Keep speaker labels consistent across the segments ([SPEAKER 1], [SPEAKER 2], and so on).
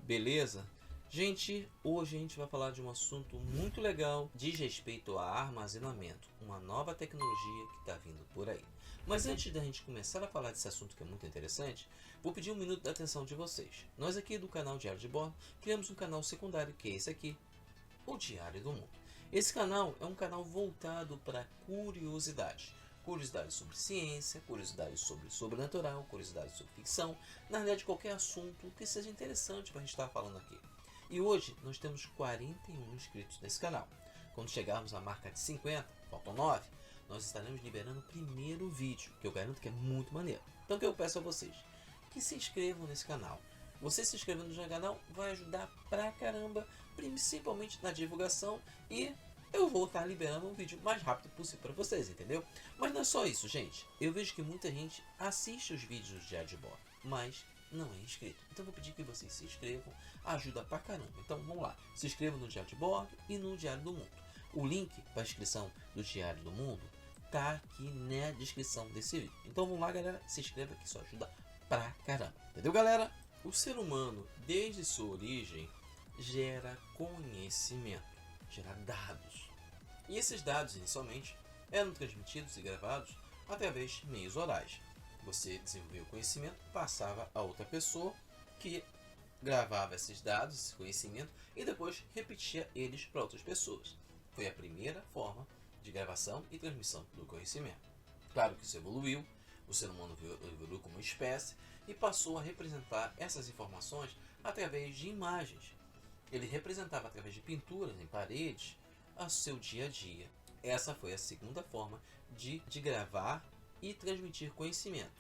[SPEAKER 1] Beleza? Gente, hoje a gente vai falar de um assunto muito legal, diz respeito a armazenamento, uma nova tecnologia que está vindo por aí. Mas antes da gente começar a falar desse assunto que é muito interessante, vou pedir um minuto da atenção de vocês. Nós aqui do canal Diário de Bordo criamos um canal secundário, que é esse aqui, o Diário do Mundo. Esse canal é um canal voltado para curiosidades. Curiosidades sobre ciência, curiosidades sobre sobrenatural, curiosidades sobre ficção, na verdade qualquer assunto que seja interessante para a gente estar falando aqui. E hoje nós temos 41 inscritos nesse canal. Quando chegarmos à marca de 50, faltam 9, nós estaremos liberando o primeiro vídeo, que eu garanto que é muito maneiro. Então o que eu peço a vocês? Que se inscrevam nesse canal. Você se inscrevendo no canal vai ajudar pra caramba, principalmente na divulgação, e eu vou estar liberando um vídeo o mais rápido possível para vocês, entendeu? Mas não é só isso, gente. Eu vejo que muita gente assiste os vídeos do Diário de Bordo, mas não é inscrito. Então eu vou pedir que vocês se inscrevam, ajuda pra caramba. Então vamos lá, se inscrevam no Diário de Bordo e no Diário do Mundo. O link para a inscrição do Diário do Mundo tá aqui na descrição desse vídeo. Então vamos lá, galera, se inscreva que isso ajuda pra caramba. Entendeu, galera? O ser humano, desde sua origem, gera conhecimento, gera dados. E esses dados, inicialmente, eram transmitidos e gravados através de meios orais. Você desenvolveu o conhecimento, passava a outra pessoa que gravava esses dados, esse conhecimento, e depois repetia eles para outras pessoas. Foi a primeira forma de gravação e transmissão do conhecimento. Claro que isso evoluiu. O ser humano evoluiu como espécie e passou a representar essas informações através de imagens. Ele representava através de pinturas em paredes o seu dia a dia. Essa foi a segunda forma de gravar e transmitir conhecimento.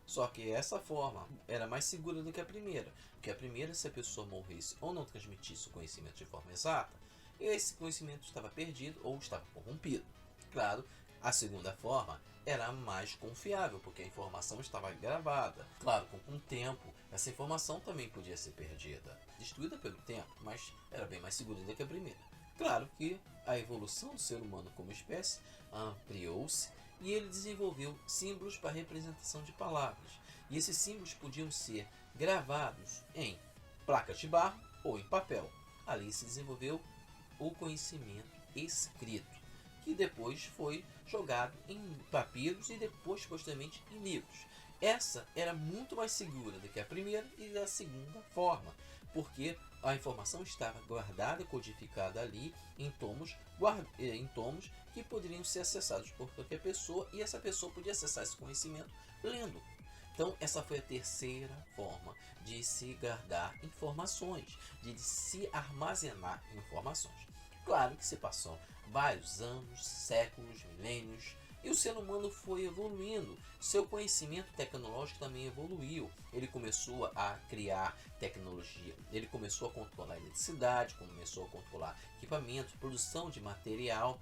[SPEAKER 1] Só que essa forma era mais segura do que a primeira, porque a primeira, se a pessoa morresse ou não transmitisse o conhecimento de forma exata, esse conhecimento estava perdido ou estava corrompido. Claro, a segunda forma era mais confiável, porque a informação estava gravada. Claro, com o tempo, essa informação também podia ser perdida, destruída pelo tempo, mas era bem mais segura do que a primeira. Claro que a evolução do ser humano como espécie ampliou-se e ele desenvolveu símbolos para representação de palavras. E esses símbolos podiam ser gravados em placas de barro ou em papel. Ali se desenvolveu o conhecimento escrito, que depois foi jogado em papiros e depois, posteriormente, em livros. Essa era muito mais segura do que a primeira e da segunda forma, porque a informação estava guardada, codificada ali em tomos que poderiam ser acessados por qualquer pessoa, e essa pessoa podia acessar esse conhecimento lendo. Então essa foi a terceira forma de se guardar informações, de se armazenar informações. Claro que se passou vários anos, séculos, milênios, e o ser humano foi evoluindo. Seu conhecimento tecnológico também evoluiu. Ele começou a criar tecnologia, ele começou a controlar a eletricidade, começou a controlar equipamento, produção de material,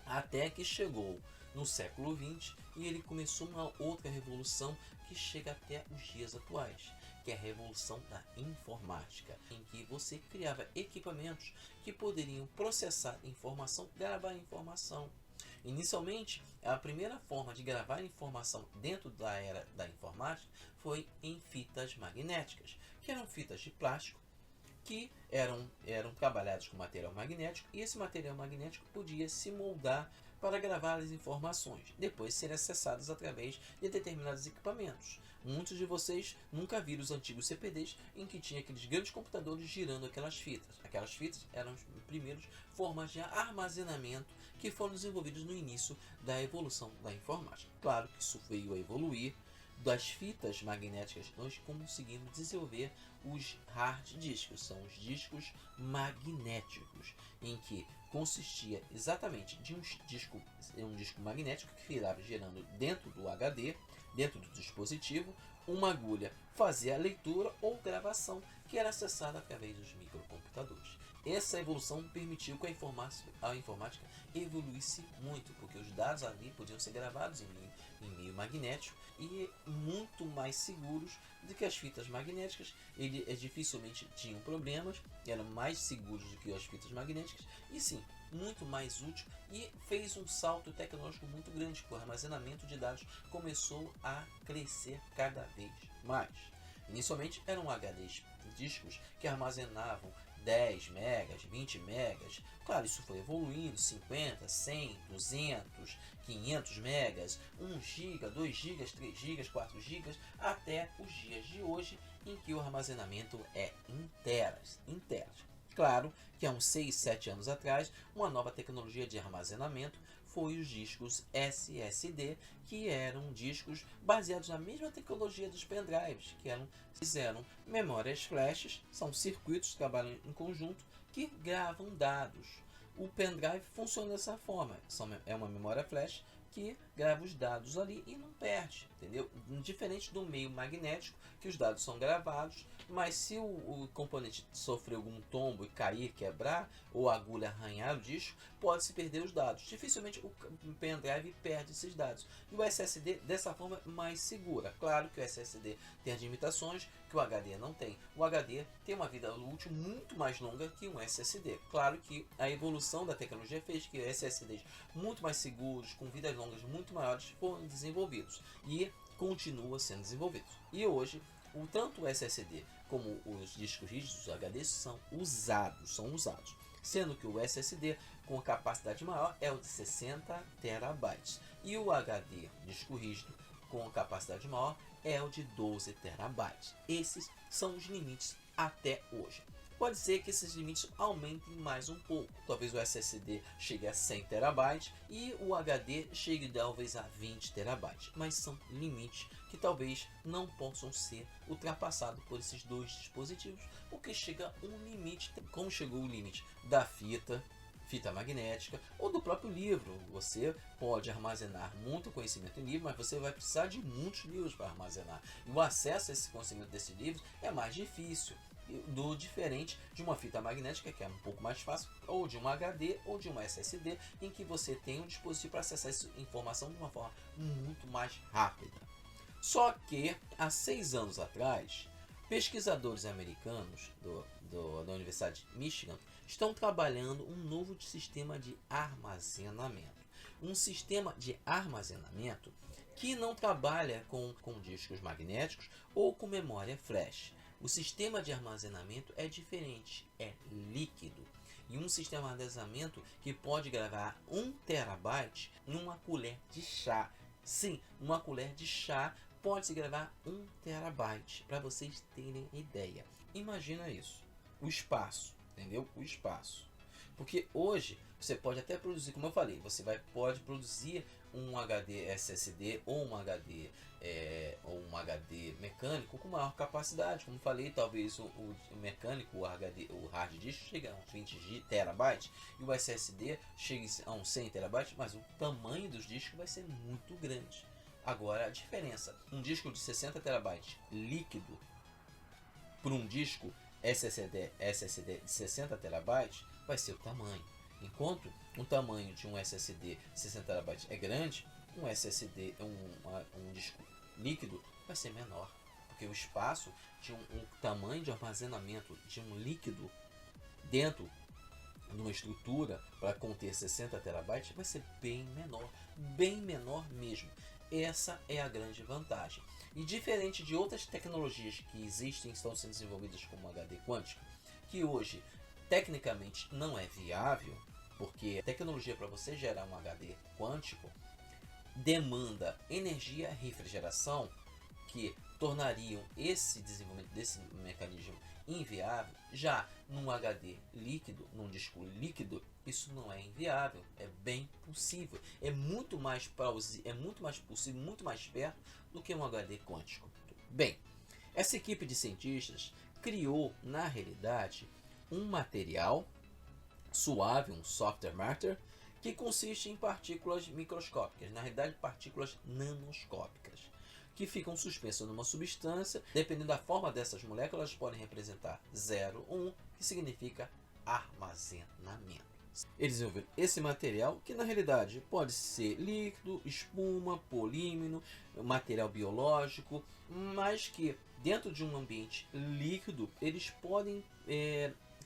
[SPEAKER 1] até que chegou no século XX e ele começou uma outra revolução que chega até os dias atuais, que é a revolução da informática, em que você criava equipamentos que poderiam processar informação, gravar informação. Inicialmente, a primeira forma de gravar informação dentro da era da informática foi em fitas magnéticas, que eram fitas de plástico que eram trabalhados com material magnético, e esse material magnético podia se moldar para gravar as informações, depois serem acessadas através de determinados equipamentos. Muitos de vocês nunca viram os antigos CPDs em que tinha aqueles grandes computadores girando aquelas fitas. Aquelas fitas eram as primeiras formas de armazenamento que foram desenvolvidos no início da evolução da informática. Claro que isso veio a evoluir. Das fitas magnéticas nós conseguimos desenvolver os hard discos, são os discos magnéticos, em que consistia exatamente de um disco magnético que virava girando dentro do HD, dentro do dispositivo. Uma agulha fazia a leitura ou gravação, que era acessada através dos microcomputadores. Essa evolução permitiu que a informática evoluísse muito, porque os dados ali podiam ser gravados em meio magnético e muito mais seguros do que as fitas magnéticas. Eles dificilmente tinham problemas, eram mais seguros do que as fitas magnéticas e sim, muito mais útil, e fez um salto tecnológico muito grande, que o armazenamento de dados começou a crescer cada vez mais. Inicialmente eram HDs, discos que armazenavam 10 megas, 20 megas. Claro, isso foi evoluindo, 50, 100, 200, 500 megas, 1 GB, 2 GB, 3 GB, 4 GB, até os dias de hoje, em que o armazenamento é em teras. Claro que há uns 6, 7 anos atrás, uma nova tecnologia de armazenamento foi os discos SSD, que eram discos baseados na mesma tecnologia dos pendrives, fizeram memórias flashes, são circuitos que trabalham em conjunto que gravam dados. O pendrive funciona dessa forma, é uma memória flash que grava os dados ali e não perde, entendeu? Diferente do meio magnético, que os dados são gravados, mas se o componente sofrer algum tombo e cair, quebrar, ou a agulha arranhar o disco, pode-se perder os dados. Dificilmente o pendrive perde esses dados. E o SSD, dessa forma, é mais segura. Claro que o SSD tem as limitações que o HD não tem. O HD tem uma vida útil muito mais longa que um SSD. Claro que a evolução da tecnologia fez que SSDs muito mais seguros, com vidas longas muito maiores, foram desenvolvidos e continua sendo desenvolvidos. E hoje, tanto o SSD como os discos rígidos, os HDs, são usados. Sendo que o SSD com capacidade maior é o de 60 terabytes e o HD, disco rígido, com capacidade maior é o de 12 terabytes. Esses são os limites até hoje. Pode ser que esses limites aumentem mais um pouco. Talvez o SSD chegue a 100 terabytes e o HD chegue talvez a 20 terabytes. Mas são limites que talvez não possam ser ultrapassados por esses dois dispositivos, porque chega um limite, como chegou o limite da fita magnética ou do próprio livro. Você pode armazenar muito conhecimento em livro, mas você vai precisar de muitos livros para armazenar. E o acesso a esse conhecimento desses livros é mais difícil, diferente de uma fita magnética, que é um pouco mais fácil, ou de um HD ou de uma SSD, em que você tem um dispositivo para acessar essa informação de uma forma muito mais rápida. Só que há 6 anos atrás, pesquisadores americanos da Universidade de Michigan estão trabalhando um novo sistema de armazenamento. Um sistema de armazenamento que não trabalha com discos magnéticos ou com memória flash. O sistema de armazenamento é diferente, é líquido. E um sistema de armazenamento que pode gravar 1 terabyte numa colher de chá. Sim, uma colher de chá pode-se gravar 1 terabyte, para vocês terem ideia. Imagina isso, o espaço, entendeu? O espaço. Porque hoje você pode até produzir, como eu falei, pode produzir um HD SSD ou um HD mecânico com maior capacidade. Como falei, talvez o mecânico, o hard disk chegue a uns 20 terabytes e o SSD chegue a uns 100 terabytes, mas o tamanho dos discos vai ser muito grande. Agora a diferença, um disco de 60 terabytes líquido para um disco SSD de 60 terabytes vai ser o tamanho. Enquanto o tamanho de um SSD de 60 terabytes é grande, um SSD, um disco líquido, vai ser menor. Porque o espaço de um tamanho de armazenamento de um líquido dentro de uma estrutura para conter 60 terabytes vai ser bem menor mesmo. Essa é a grande vantagem. E diferente de outras tecnologias que existem e estão sendo desenvolvidas como o HD quântico, que hoje tecnicamente não é viável, porque a tecnologia para você gerar um HD quântico demanda energia e refrigeração que tornariam esse desenvolvimento desse mecanismo inviável. Já num HD líquido, num disco líquido, isso não é inviável, é bem possível, é muito mais possível, muito mais perto do que um HD quântico. Bem, essa equipe de cientistas criou, na realidade, um material suave, um soft matter, que consiste em partículas microscópicas, na realidade partículas nanoscópicas, que ficam suspensas numa substância. Dependendo da forma dessas moléculas, podem representar 0 ou 1, que significa armazenamento. Eles desenvolveram esse material, que na realidade pode ser líquido, espuma, polímero, material biológico, mas que dentro de um ambiente líquido eles podem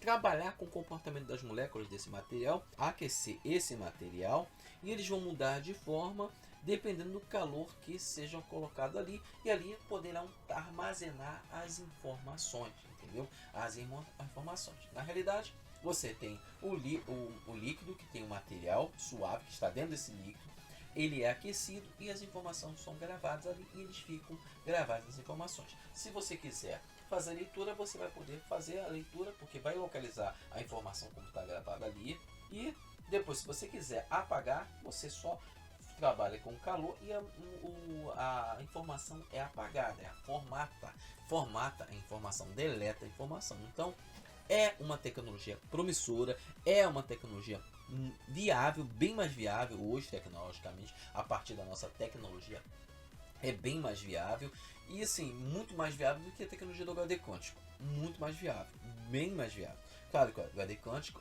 [SPEAKER 1] trabalhar com o comportamento das moléculas desse material, aquecer esse material, e eles vão mudar de forma dependendo do calor que seja colocado ali, e ali poderão armazenar as informações, entendeu? As informações. Na realidade, você tem o líquido, que tem o material suave que está dentro desse líquido, ele é aquecido e as informações são gravadas ali e eles ficam gravadas as informações. Se você quiser fazer a leitura, você vai poder fazer a leitura, porque vai localizar a informação como está gravada ali, e depois, se você quiser apagar, você só trabalha com calor e a informação é apagada, formata a informação, deleta a informação. Então, é uma tecnologia promissora, é uma tecnologia viável, bem mais viável hoje tecnologicamente, a partir da nossa tecnologia é bem mais viável, e assim, muito mais viável do que a tecnologia do HD quântico, muito mais viável, bem mais viável. Claro que o HD quântico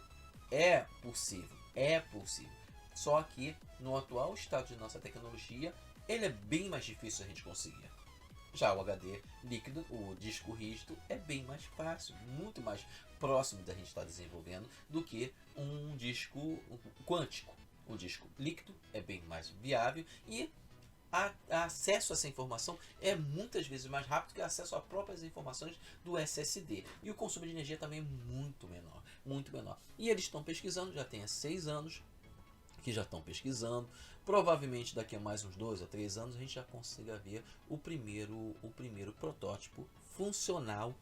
[SPEAKER 1] é possível, só que no atual estado de nossa tecnologia, ele é bem mais difícil a gente conseguir. Já o HD líquido, o disco rígido, é bem mais fácil, muito mais próximo da gente estar desenvolvendo do que um disco quântico. O disco líquido é bem mais viável e acesso a essa informação é muitas vezes mais rápido que o acesso a próprias informações do SSD. E o consumo de energia também é muito menor, muito menor. E eles estão pesquisando, já tem 6 anos que já estão pesquisando. Provavelmente daqui a mais uns 2 a 3 anos a gente já consiga ver o primeiro protótipo funcional,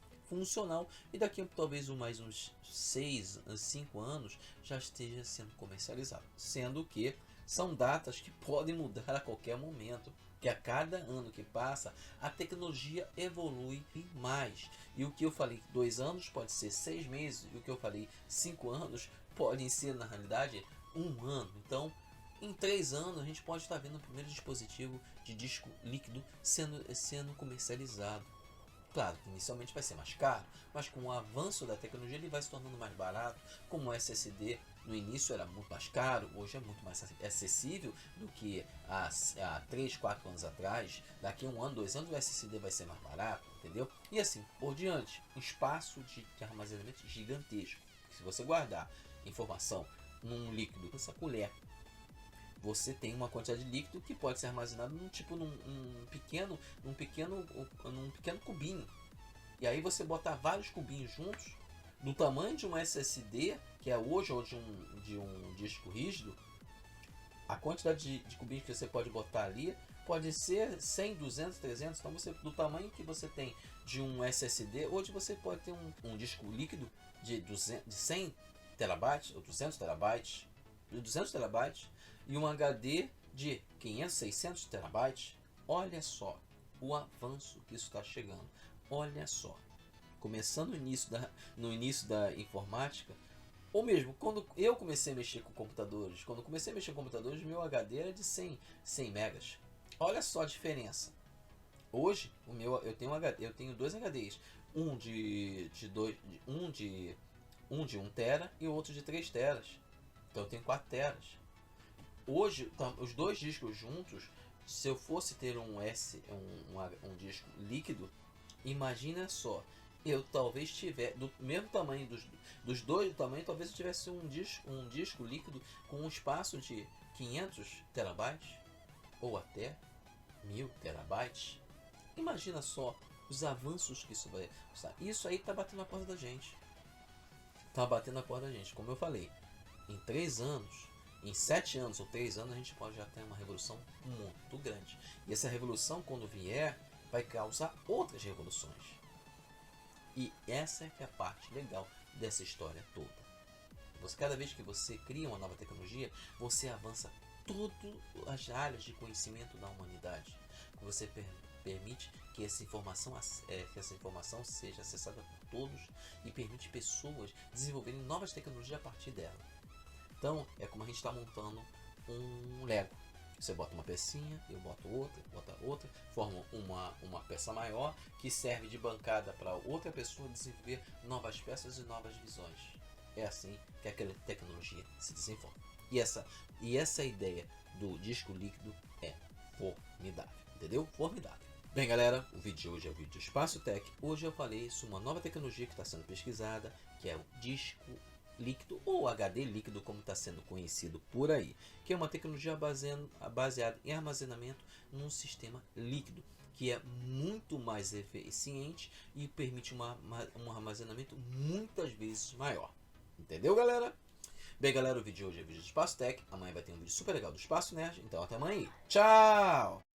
[SPEAKER 1] e daqui a talvez mais uns 6 a 5 anos já esteja sendo comercializado, sendo que são datas que podem mudar a qualquer momento, que a cada ano que passa a tecnologia evolui mais, e o que eu falei 2 anos pode ser 6 meses, e o que eu falei 5 anos podem ser na realidade 1 ano. Então, em 3 anos a gente pode estar vendo o primeiro dispositivo de disco líquido sendo comercializado. Claro que inicialmente vai ser mais caro, mas com o avanço da tecnologia ele vai se tornando mais barato. Como o SSD no início era muito mais caro, hoje é muito mais acessível do que há 3, 4 anos atrás. Daqui a 1 ano, 2 anos o SSD vai ser mais barato, entendeu? E assim por diante, um espaço de armazenamento gigantesco. Se você guardar informação num líquido, essa colher, você tem uma quantidade de líquido que pode ser armazenado num pequeno cubinho. E aí você botar vários cubinhos juntos, do tamanho de um SSD, que é hoje, ou de um disco rígido, a quantidade de cubinhos que você pode botar ali pode ser 100, 200, 300. Então, do tamanho que você tem de um SSD, hoje você pode ter um disco líquido de 100 terabytes ou 200 terabytes e um HD de 500, 600 terabytes. Olha só o avanço que isso está chegando. Olha só. Começando no início da informática, ou mesmo quando eu comecei a mexer com computadores. Quando eu comecei a mexer com computadores, meu HD era de 100 megas. Olha só a diferença. Hoje, eu tenho 2 HDs. Um de 1 tera e o outro de 3 teras. Então eu tenho 4 teras. Hoje, os 2 discos juntos, se eu fosse ter um disco líquido, imagina só, eu talvez tivesse, do mesmo tamanho dos dois tamanhos, talvez eu tivesse um disco líquido com um espaço de 500 terabytes ou até 1000 terabytes. Imagina só os avanços que isso vai usar. Isso aí está batendo na porta da gente. Como eu falei, em 3 anos, em 7 anos ou 3 anos, a gente pode já ter uma revolução muito grande. E essa revolução, quando vier, vai causar outras revoluções. E essa é que é a parte legal dessa história toda. Cada vez que você cria uma nova tecnologia, você avança todas as áreas de conhecimento da humanidade. Você permite que essa informação seja acessada por todos e permite pessoas desenvolverem novas tecnologias a partir dela. Então, é como a gente está montando um Lego. Você bota uma pecinha, eu boto outra, forma uma peça maior que serve de bancada para outra pessoa desenvolver novas peças e novas visões. É assim que aquela tecnologia se desenvolve. E essa ideia do disco líquido é formidável, entendeu? Formidável. Bem, galera, o vídeo de hoje é o vídeo do Espaço Tech. Hoje eu falei sobre uma nova tecnologia que está sendo pesquisada, que é o disco líquido, ou HD líquido como está sendo conhecido por aí, que é uma tecnologia baseada em armazenamento num sistema líquido, que é muito mais eficiente e permite um armazenamento muitas vezes maior. Entendeu, galera? Bem, galera, o vídeo de hoje é vídeo do Espaço Tech. Amanhã vai ter um vídeo super legal do Espaço Nerd. Então até amanhã. Tchau!